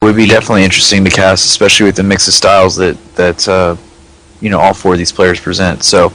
Would be definitely interesting to cast, especially with the mix of styles that all four of these players present. So,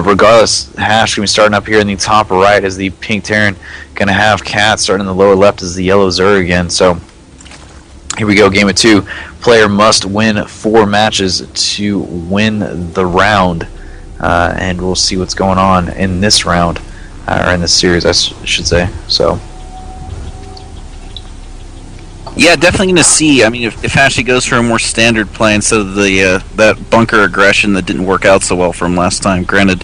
regardless, Hash going to be starting up here in the top right as the pink Terran, going to have Catz starting in the lower left as the yellow Zerg again. So, here we go, game of 2. Player must win 4 matches to win the round, and we'll see what's going on in this round, or in this series, I should say. So. Yeah, definitely going to see. I mean, if Hashe goes for a more standard play instead of the that bunker aggression that didn't work out so well for him last time. Granted,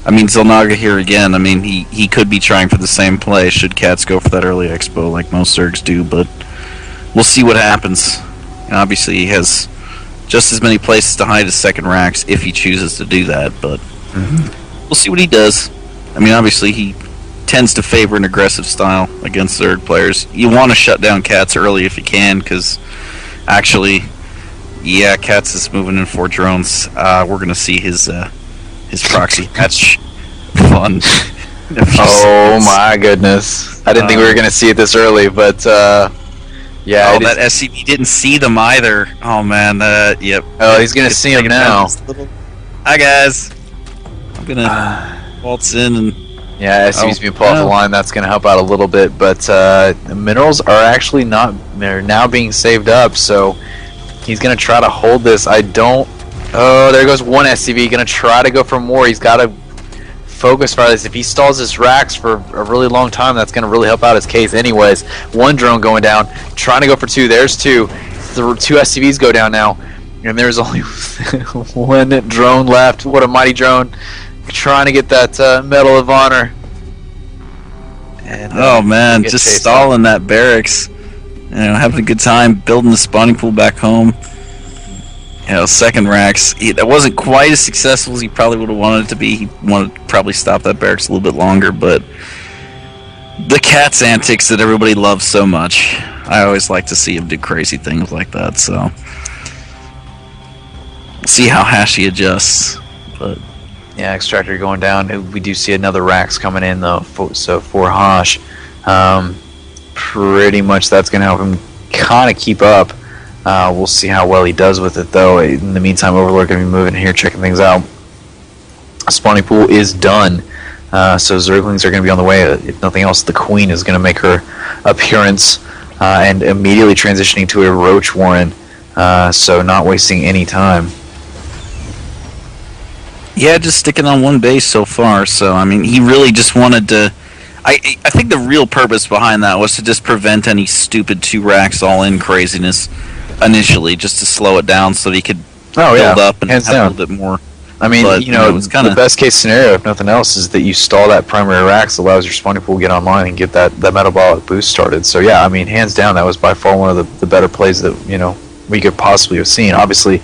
I mean, Xel'Naga here again. I mean, he could be trying for the same play should Catz go for that early expo like most Zergs do, but we'll see what happens. And obviously, he has just as many places to hide his second racks if he chooses to do that, but we'll see what he does. I mean, obviously, he tends to favor an aggressive style against Zerg players. You want to shut down Catz early if you can, because actually, yeah, Catz is moving in 4 drones. We're going to see his proxy hatch fun. Oh my goodness. I didn't think we were going to see it this early, but yeah. Oh, that SCV didn't see them either. Oh man, yep. Oh, he's going to see them now. Hi guys. I'm going to waltz in and... Yeah, SCV's being pulled off the line. That's going to help out a little bit, but the minerals are actually not. They're now being saved up, so he's going to try to hold this. I don't. Oh, there goes one SCV. Going to try to go for more. He's got to focus fire this. If he stalls his racks for a really long time, that's going to really help out his case. Anyways, 1 drone going down. Trying to go for 2. There's 2. The 2 SCVs go down now, and there's only 1 drone left. What a mighty drone! Trying to get that Medal of Honor. And, oh man, just stalling that barracks. Having a good time building the spawning pool back home. Second racks. That wasn't quite as successful as he probably would have wanted it to be. He wanted to probably stop that barracks a little bit longer, but the Catz antics that everybody loves so much. I always like to see him do crazy things like that. So we'll see how Hashe adjusts, but. Yeah, extractor going down. We do see another racks coming in though. So for Hashe, pretty much that's going to help him kind of keep up. We'll see how well he does with it though. In the meantime, Overlord going to be moving here, checking things out. Spawning pool is done. So Zerglings are going to be on the way. If nothing else, the Queen is going to make her appearance and immediately transitioning to a Roach Warren. So not wasting any time. Yeah, just sticking on 1 base so far. So, I mean, he really just wanted to... I think the real purpose behind that was to just prevent any stupid 2 racks all-in craziness initially, just to slow it down so that he could build up and have a little bit more. I mean, but, it's kinda... the best case scenario, if nothing else, is that you stall that primary racks, allows your spawning pool to get online and get that metabolic boost started. So, yeah, I mean, hands down, that was by far one of the better plays that, we could possibly have seen. Obviously...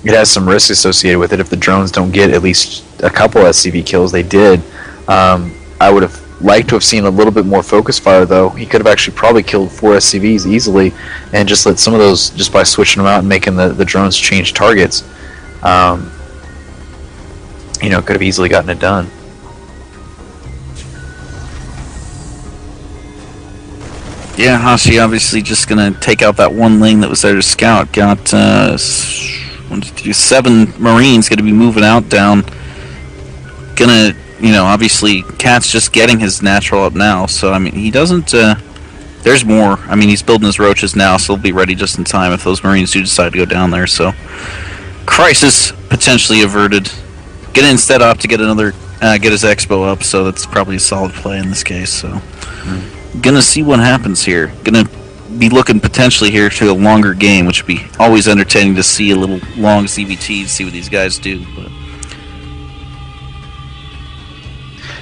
it has some risk associated with it. If the drones don't get at least a couple SCV kills, they did. I would have liked to have seen a little bit more focus fire, though. He could have actually probably killed 4 SCVs easily and just let some of those, just by switching them out and making the drones change targets, could have easily gotten it done. Yeah, Hashe obviously just going to take out that 1 lane that was there to scout. Got 7 Marines going to be moving out down. Gonna, obviously, Catz just getting his natural up now. So, I mean, he doesn't, there's more. I mean, he's building his roaches now, so he'll be ready just in time if those Marines do decide to go down there. So, crisis potentially averted. Gonna instead opt to get another, get his expo up, so that's probably a solid play in this case. So, gonna see what happens here. Gonna be looking potentially here to a longer game, which would be always entertaining to see a little long CBT to see what these guys do. But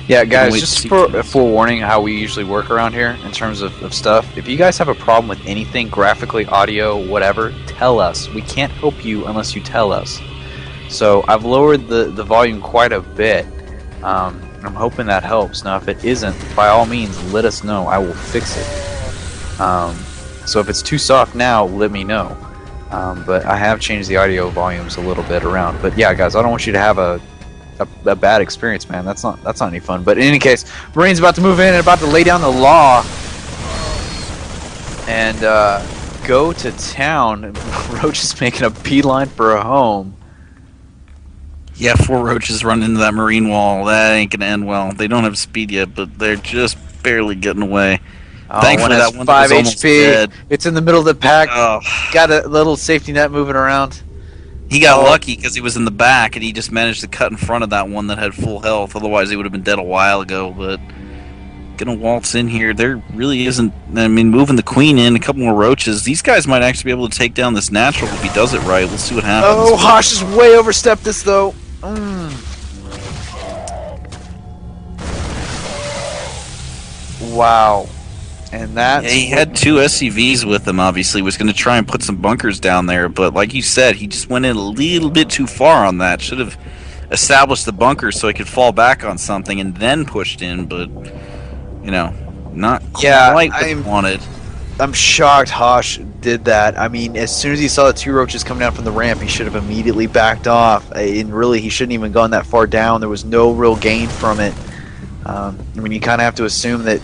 yeah, guys, just for forewarning how we usually work around here in terms of stuff. If you guys have a problem with anything, graphically, audio, whatever, tell us. We can't help you unless you tell us. So I've lowered the volume quite a bit. I'm hoping that helps. Now, if it isn't, by all means, let us know. I will fix it. So if it's too soft now, let me know. But I have changed the audio volumes a little bit around. But yeah, guys, I don't want you to have a bad experience, man. That's not any fun. But in any case, Marine's about to move in and about to lay down the law. And go to town. Roach is making a beeline for a home. Yeah, 4 roaches run into that marine wall. That ain't gonna end well. They don't have speed yet, but they're just barely getting away. Oh, Thankfully, that one 5 was almost HP. dead. It's in the middle of the pack. Oh. Got a little safety net moving around. He got lucky because he was in the back, and he just managed to cut in front of that one that had full health. Otherwise, he would have been dead a while ago. But gonna waltz in here. There really isn't. I mean, moving the queen in, a couple more roaches. These guys might actually be able to take down this natural if he does it right. We'll see what happens. Oh, Hashe has way overstepped this though. Wow. And that he had 2 SCVs with him. Obviously, was going to try and put some bunkers down there, but like you said, he just went in a little bit too far on that. Should have established the bunkers so he could fall back on something and then pushed in. But not quite what he wanted. I'm shocked Hashe did that. I mean, as soon as he saw the 2 roaches coming down from the ramp, he should have immediately backed off. And really, he shouldn't even gone that far down. There was no real gain from it. I mean, you kind of have to assume that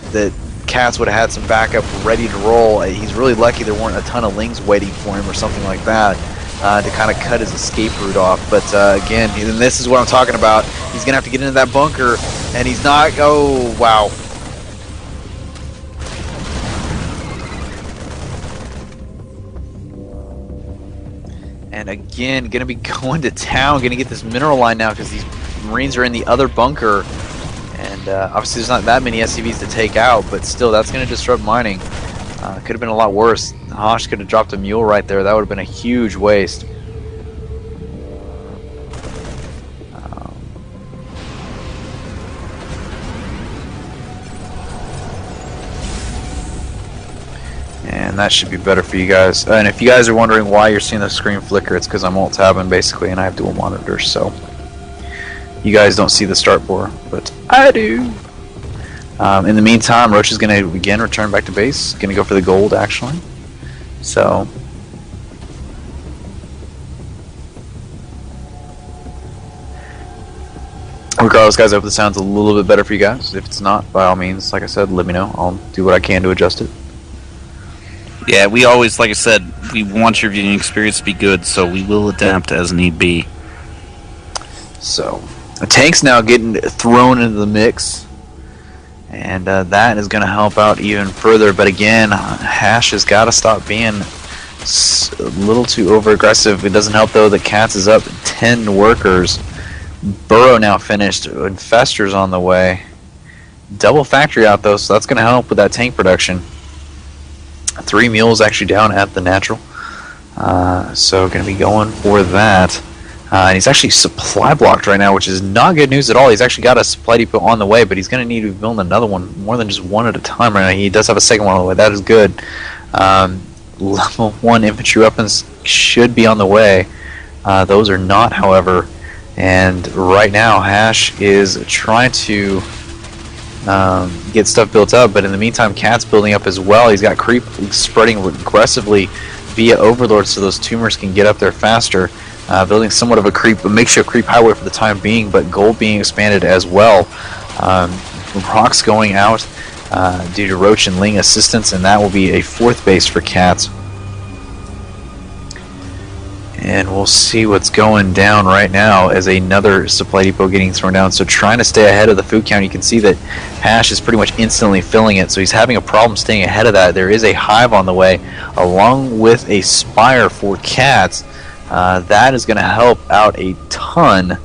Catz would have had some backup ready to roll. He's really lucky there weren't a ton of lings waiting for him or something like that to kind of cut his escape route off. But again, and this is what I'm talking about. He's going to have to get into that bunker, and he's not. Oh, wow. And again, going to be going to town, going to get this mineral line now because these Marines are in the other bunker. And obviously there's not that many SCVs to take out, but still that's going to disrupt mining. Could have been a lot worse. Hashe could have dropped a mule right there. That would have been a huge waste. And that should be better for you guys. And if you guys are wondering why you're seeing the screen flicker, it's because I'm alt-tabbing basically and I have dual monitors, so you guys don't see the start bar, but I do. In the meantime, Roach is going to again return back to base. Going to go for the gold, actually. So, regardless, guys, I hope this sounds a little bit better for you guys. If it's not, by all means, like I said, let me know. I'll do what I can to adjust it. Yeah, we always, like I said, we want your viewing experience to be good, so we will adapt as need be. So, the tank's now getting thrown into the mix, and that is going to help out even further. But again, Hashe has got to stop being a little too over-aggressive. It doesn't help, though, that Catz is up 10 workers. Burrow now finished. Infester's on the way. Double factory out, though, so that's going to help with that tank production. 3 mules actually down at the natural. So going to be going for that. And he's actually supply blocked right now, which is not good news at all. He's actually got a supply depot on the way, but he's going to need to build another one, more than just one at a time right now. He does have a second one on the way. That is good. Level 1 infantry weapons should be on the way. Those are not, however. And right now, Hashe is trying to get stuff built up, but in the meantime, Catz building up as well. He's got creep spreading aggressively via Overlord, so those tumors can get up there faster. Building somewhat of a makeshift creep highway for the time being, but gold being expanded as well. Rocks going out due to Roach and Ling assistance, and that will be a 4th base for Catz. And we'll see what's going down right now as another supply depot getting thrown down. So trying to stay ahead of the food count, you can see that Hashe is pretty much instantly filling it. So he's having a problem staying ahead of that. There is a hive on the way, along with a spire for Catz. That is going to help out a ton.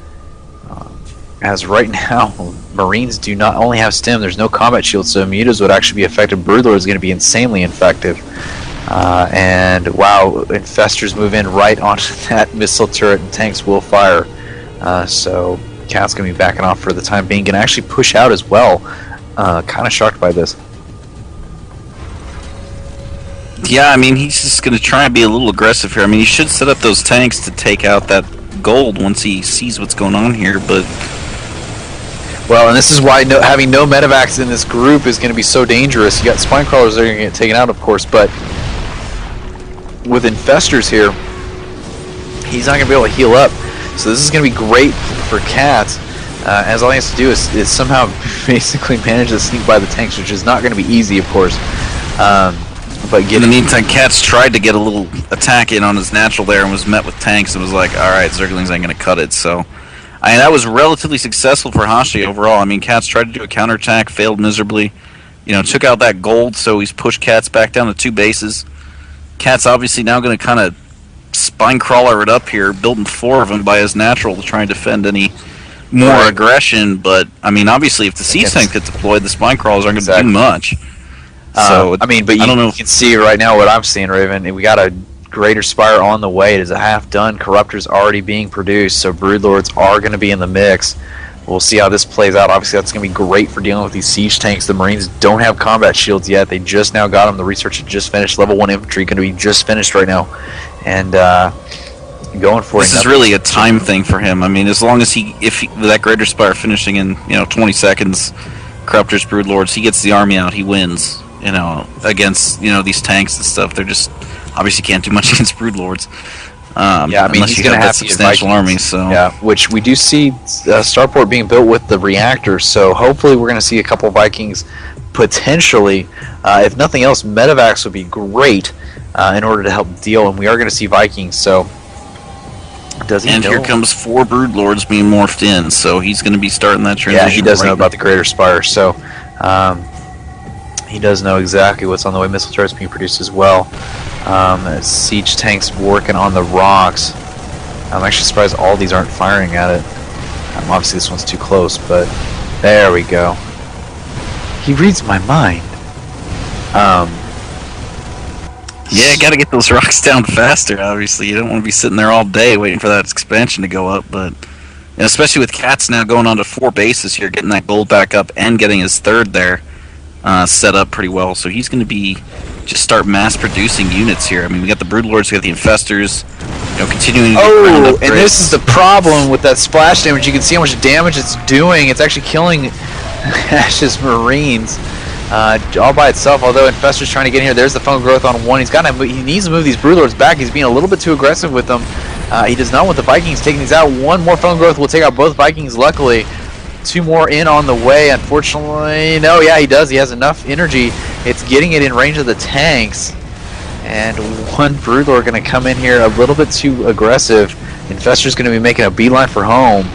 As right now, Marines do not only have stim, there's no combat shield, so mutas would actually be effective. Broodlord is going to be insanely effective. And wow, infestors move in right onto that missile turret, and tanks will fire. So Catz going to be backing off for the time being, and actually push out as well. Kind of shocked by this. Yeah, I mean, he's just going to try and be a little aggressive here. I mean, he should set up those tanks to take out that gold once he sees what's going on here, but... Well, and this is why having no medevacs in this group is going to be so dangerous. You got spine crawlers that are going to get taken out, of course, but with infestors here, he's not going to be able to heal up. So this is going to be great for Catz, as all he has to do is somehow basically manage to sneak by the tanks, which is not going to be easy, of course. But in the meantime, Catz tried to get a little attack in on his natural there and was met with tanks and was like, all right, Zerglings ain't going to cut it. So that was relatively successful for Hashe overall. I mean, Catz tried to do a counterattack, failed miserably. Took out that gold, so he's pushed Catz back down to 2 bases. Catz obviously now going to kind of spine crawler it up here, building 4 of them by his natural to try and defend any more aggression. But, I mean, obviously, if the siege tanks get deployed, the spine crawlers aren't going to do much. So I mean, but I don't know. You can see right now what I'm seeing, Raven. We got a Greater Spire on the way. It is a half done. Corruptor's already being produced, so Broodlords are going to be in the mix. We'll see how this plays out. Obviously, that's going to be great for dealing with these siege tanks. The Marines don't have combat shields yet. They just now got them. The research had just finished. Level 1 infantry going to be just finished right now, and going for it. This is really a time thing for him. I mean, as long as if that Greater Spire finishing in 20 seconds, Corruptor's Broodlords, he gets the army out, he wins. Against these tanks and stuff, they're just obviously can't do much against Broodlords. I mean, unless you have that substantial army. So which we do see Starport being built with the reactor. So hopefully, we're going to see a couple Vikings potentially. If nothing else, medevacs would be great in order to help deal, and we are going to see Vikings. So does he know? Here comes 4 Broodlords being morphed in, so he's going to be starting that transition. Yeah, he does know about the Greater Spire. So. He does know exactly what's on the way. Missile turrets being produced as well. Siege tanks working on the rocks. I'm actually surprised all these aren't firing at it. Obviously this one's too close, but there we go. He reads my mind. Yeah, gotta get those rocks down faster, obviously. You don't want to be sitting there all day waiting for that expansion to go up, but especially with Catz now going on to 4 bases here, getting that gold back up and getting his 3rd there. Set up pretty well, so he's going to be just start mass producing units here. I mean, we got the Broodlords, we got the Infestors, continuing to get and this is the problem with that splash damage. You can see how much damage it's doing. It's actually killing Hashe's Marines all by itself. Although Infestor's trying to get in here, there's the fungal growth on 1. He needs to move these Broodlords back. He's being a little bit too aggressive with them. He does not want the Vikings taking these out. 1 more fungal growth will take out both Vikings. Luckily. 2 more in on the way. Unfortunately, no, yeah, he does. He has enough energy. It's getting it in range of the tanks. And 1 Broodlord going to come in here a little bit too aggressive. Infestor's going to be making a beeline for home.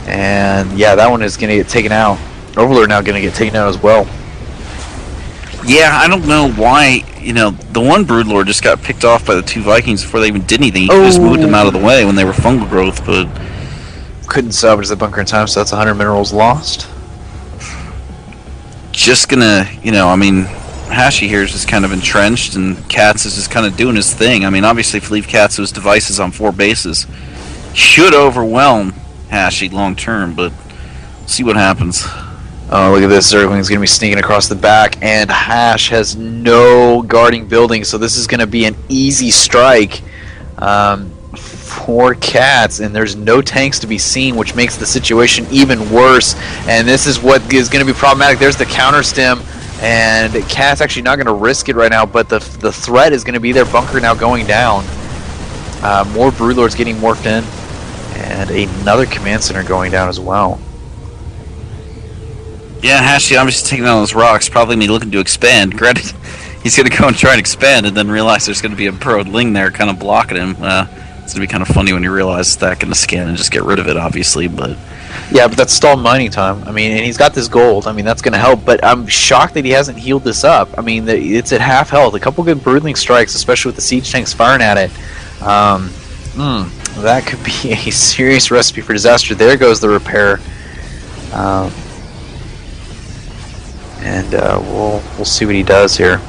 And yeah, that one is going to get taken out. Overlord now going to get taken out as well. Yeah, I don't know why, the 1 Broodlord just got picked off by the 2 Vikings before they even did anything. He just moved them out of the way when they were fungal growth, but couldn't salvage the bunker in time, so that's 100 minerals lost. Just gonna, I mean, Hashe here is just kind of entrenched, and Catz is just kind of doing his thing. I mean, obviously, if you leave Katz's devices on 4 bases, should overwhelm Hashe long term, but see what happens. Oh, look at this. Zergling's going to be sneaking across the back, and Hashe has no guarding buildings, so this is going to be an easy strike. For Catz, and there's no tanks to be seen, which makes the situation even worse. And this is what is going to be problematic. There's the counter stem, and Catz actually not going to risk it right now, but the threat is going to be their bunker now going down. More Broodlords getting morphed in, and another command center going down as well. Yeah, Hashe obviously taking down those rocks, probably me looking to expand. Granted, he's going to go and try and expand, and then realize there's going to be a burrowed ling there kind of blocking him. It's going to be kind of funny when you realize that going to scan and just get rid of it, obviously, but yeah, but that's stalled mining time. I mean, and he's got this gold. I mean, that's going to help, but I'm shocked that he hasn't healed this up. I mean, it's at half health. A couple good broodling strikes, especially with the siege tanks firing at it. That could be a serious recipe for disaster. There goes the repair. We'll see what he does here.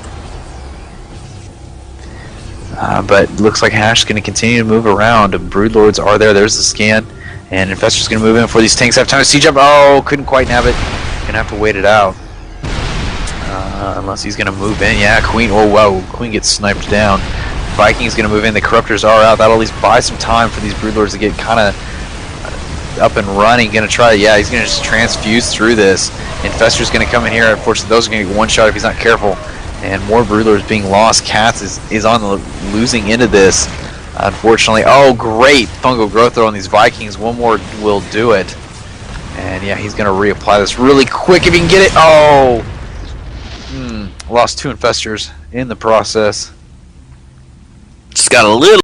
But looks like Hashe's going to continue to move around. Broodlords are there. There's the scan. And Infestor's going to move in before these tanks have time to siege up. Oh, couldn't quite have it. Going to have to wait it out. Unless he's going to move in. Yeah, Queen. Oh, whoa. Queen gets sniped down. Viking's going to move in. The Corruptors are out. That'll at least buy some time for these Broodlords to get kind of up and running. Going to try. Yeah, he's going to just transfuse through this. Infestor's going to come in here. Unfortunately, those are going to get one shot if he's not careful. And more Broodlords being lost. Catz is on the losing end of this. Unfortunately. Oh, great fungal growth there on these Vikings. One more will do it. And yeah, he's going to reapply this really quick if he can get it. Oh! Lost 2 Infestors in the process. Just got a little